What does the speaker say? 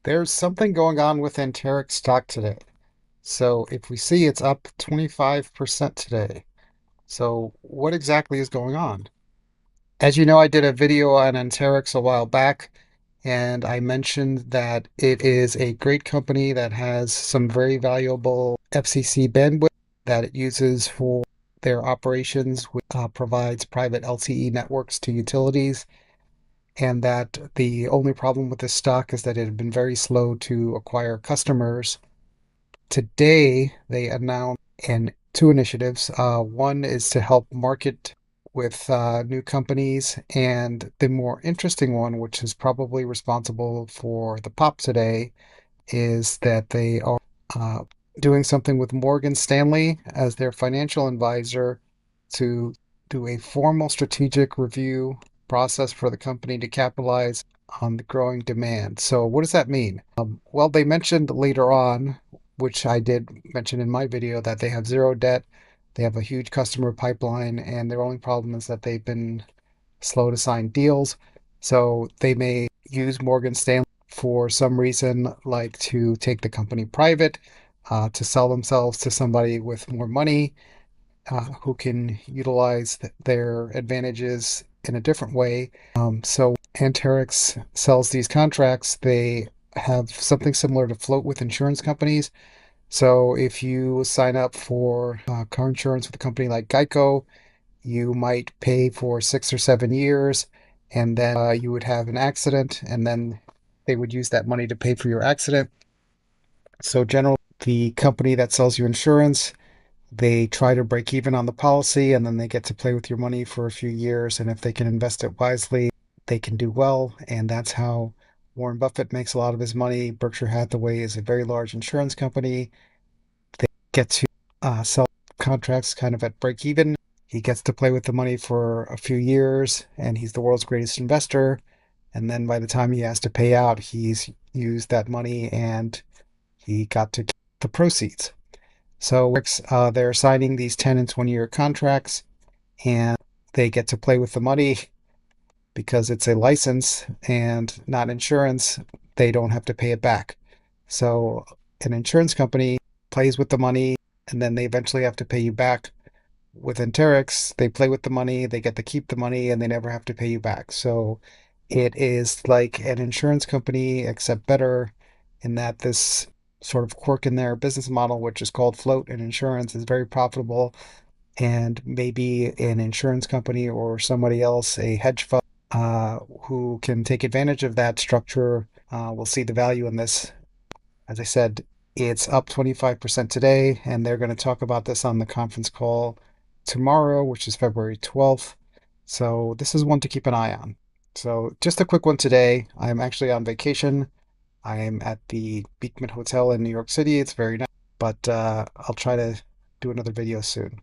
There's something going on with Anterix stock today. So if we see it's up 25% today. So what exactly is going on? As you know, I did a video on Anterix a while back, and I mentioned that it is a great company that has some very valuable FCC bandwidth that it uses for their operations, which provides private LTE networks to utilities, and that the only problem with this stock is that it had been very slow to acquire customers. Today, they announced two initiatives. One is to help market with new companies, and the more interesting one, which is probably responsible for the pop today, is that they are uh, doing something with Morgan Stanley as their financial advisor to do a formal strategic review process for the company to capitalize on the growing demand. So, what does that mean? Well, they mentioned later on, which I did mention in my video, that they have zero debt, they have a huge customer pipeline, and their only problem is that they've been slow to sign deals. So they may use Morgan Stanley for some reason, like to take the company private, to sell themselves to somebody with more money, who can utilize their advantages in a different way. So Anterix sells these contracts. They have something similar to float with insurance companies. So if you sign up for car insurance with a company like Geico, you might pay for 6 or 7 years, and then you would have an accident, and then they would use that money to pay for your accident. So generally, the company that sells you insurance, they try to break even on the policy, and then they get to play with your money for a few years. And if they can invest it wisely, they can do well. And that's how Warren Buffett makes a lot of his money. Berkshire Hathaway is a very large insurance company. They get to sell contracts kind of at break even. He gets to play with the money for a few years, and he's the world's greatest investor. And then by the time he has to pay out, he's used that money and he got to keep the proceeds. So they're signing these 10 and 20-year contracts, and they get to play with the money because it's a license and not insurance. They don't have to pay it back. So an insurance company plays with the money, and then they eventually have to pay you back. With Anterix, they play with the money, they get to keep the money, and they never have to pay you back. So it is like an insurance company, except better in that this sort of quirk in their business model, which is called float in insurance, is very profitable. And maybe an insurance company or somebody else, a hedge fund, who can take advantage of that structure, will see the value in this. As I said, it's up 25% today, and they're going to talk about this on the conference call tomorrow, which is February 12th. So this is one to keep an eye on. So just a quick one today. I'm actually on vacation. I'm at the Beekman Hotel in New York City. It's very nice, but I'll try to do another video soon.